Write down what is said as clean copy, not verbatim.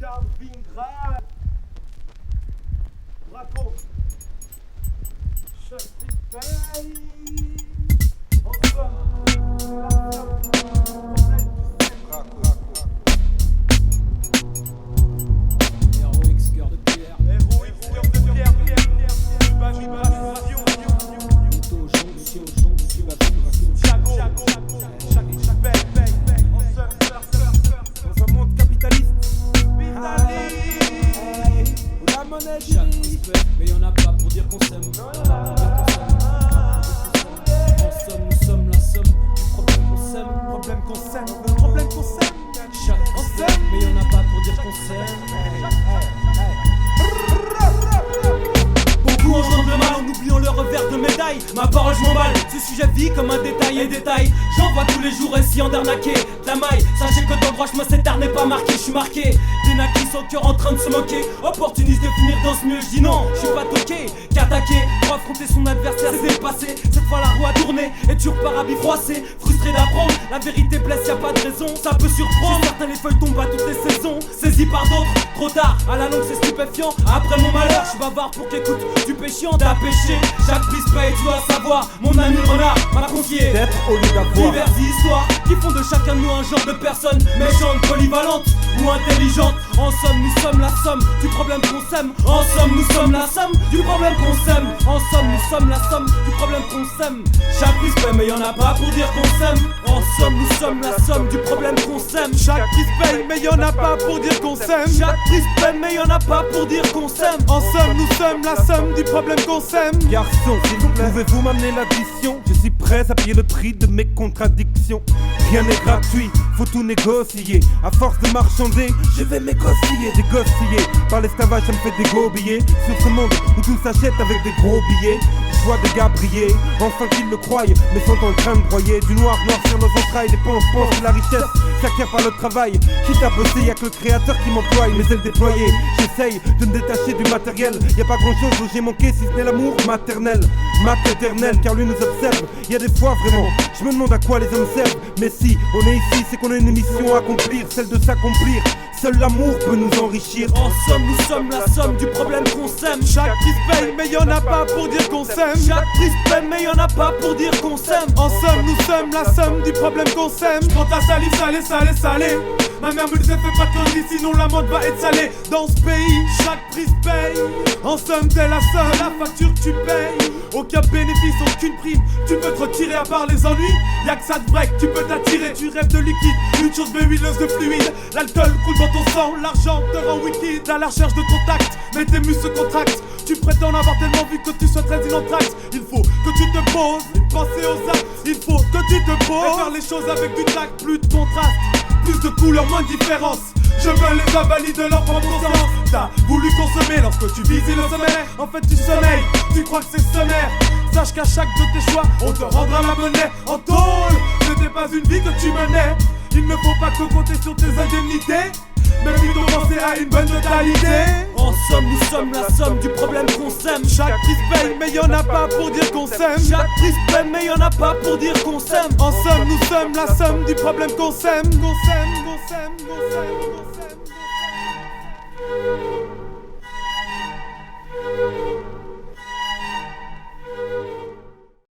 Kaliningrad. Braco. Chaque pays. En somme, la somme. Heroix cœur de pierre. Dans un monde capitaliste. La monnaie Chaque respect, mais y'en a pas pour dire qu'on s'aime. En somme, nous sommes la somme du problème qu'on s'aime. problème qu'on sème, problème qu'on sème. Chaque respect, mais y'en a pas pour dire qu'on s'aime. Beaucoup entendent le mal en oubliant le revers de médaille. Ma parole je m'emballe, ce sujet vit comme un détail et détail. J'en vois tous les jours essayant d'arnaquer de la maille. Sachez que dans le droit chemin cet art n'est pas marqué, je suis marqué. Des naquis sans cœur en train de se moquer. Opportuniste de finir dans ce milieu, je dis non, je suis pas toqué. Qu'attaquer, pour affronter son adversaire c'est dépassé. Cette fois la roue a tourné et tu repars à bifroissé. Frustré d'apprendre, la vérité blesse, y a pas de raison. Ça peut surprendre, certains les feuilles tombent à toutes les saisons. Saisi par d'autres, trop tard, à la longue c'est stupéfiant. Après mon malheur, je suis bavard pour qu'écoute du péchiant. T'as péché, chaque prise paye, tu dois savoir. Mon ami le renard m'a confié D'être au lieu d'avoir. diverses histoires qui font de chacun de nous un genre de personne méchante, polyvalente ou intelligente. En somme, nous sommes la somme du problème qu'on sème. En somme, nous sommes la somme du problème qu'on sème. En somme, nous sommes la somme du problème qu'on sème. Chaque prise paye, mais y'en a pas pour dire qu'on s'aime. En somme, nous sommes la somme du problème qu'on sème. Chaque prise paye, mais y'en a pas pour dire qu'on s'aime. Chaque prise paye, mais y'en a pas pour dire qu'on s'aime. En somme, nous sommes la somme du problème qu'on sème. Garçon, s'il vous plaît, pouvez-vous m'amener l'addition? Je suis prêt à payer le prix de mes contradictions. Rien n'est gratuit, faut tout négocier. À force de marchander, je vais m'égosiller. Dégosiller par l'esclavage, ça me fait dégobiller. Sur ce monde où tout s'achète avec des gros billets. Je vois des gars briller, enfin qu'ils le croient, mais sont en train de broyer. Du noir noircir nos entrailles, des pensent que la richesse s'acquiert par le travail. Quitte à bosser, y'a que le créateur qui m'emploie, mais elle déployée. J'essaye de me détacher du matériel. Y'a pas grand chose où j'ai manqué si ce n'est l'amour maternel, mat éternel, car lui nous observe. Y'a des fois vraiment, je me demande à quoi les hommes servent. Mais si on est ici, c'est qu'on a une mission à accomplir, celle de s'accomplir. Seul l'amour peut nous enrichir. En somme, nous sommes la somme du problème qu'on sème. Chaque prise paye, mais y'en a pas pour dire qu'on s'aime. Chaque prise paye, mais y'en a pas pour dire qu'on s'aime. En somme, nous sommes la somme du problème qu'on sème. Quand ta salive salée, salée, salée. Ma mère me disait fais pas de conneries, sinon la mode va être salée. Dans ce pays, chaque prise paye. En somme, t'es la seule, la facture que tu payes. Aucun bénéfice, aucune prime. Tu peux te retirer à part les ennuis. Y'a que ça de break, tu peux t'attirer. Tu rêves de liquide, une chose mais huileuse de fluide. L'alcool coule dans ton sang, l'argent te rend wicked. À la recherche de contact, mais tes muscles se contractent. Tu prétends avoir tellement vu que tu sois très inentracte. Il faut que tu te poses, penser aux actes. Il faut que tu te poses et faire les choses avec du tact. Plus de contraste, plus de couleurs, moins de différence. Je veux les avalies de leur propre conscience. T'as voulu consommer lorsque tu vises le sommet. En fait tu sommeilles, tu crois que c'est sommaire. Sache qu'à chaque de tes choix, on te rendra la monnaie en tôle. Ce n'était pas une vie que tu menais. Il ne faut pas que compter sur tes indemnités, mais plutôt penser à une bonne totalité. En somme, nous sommes la somme du problème qu'on sème. Chaque prise paye, mais y'en a pas pour dire qu'on s'aime. Chaque prise paye, mais y'en a pas pour dire qu'on s'aime. En somme, nous sommes la somme du problème qu'on s'aime. Qu'on s'aime, qu'on s'aime, qu'on s'aime, qu'on s'aime.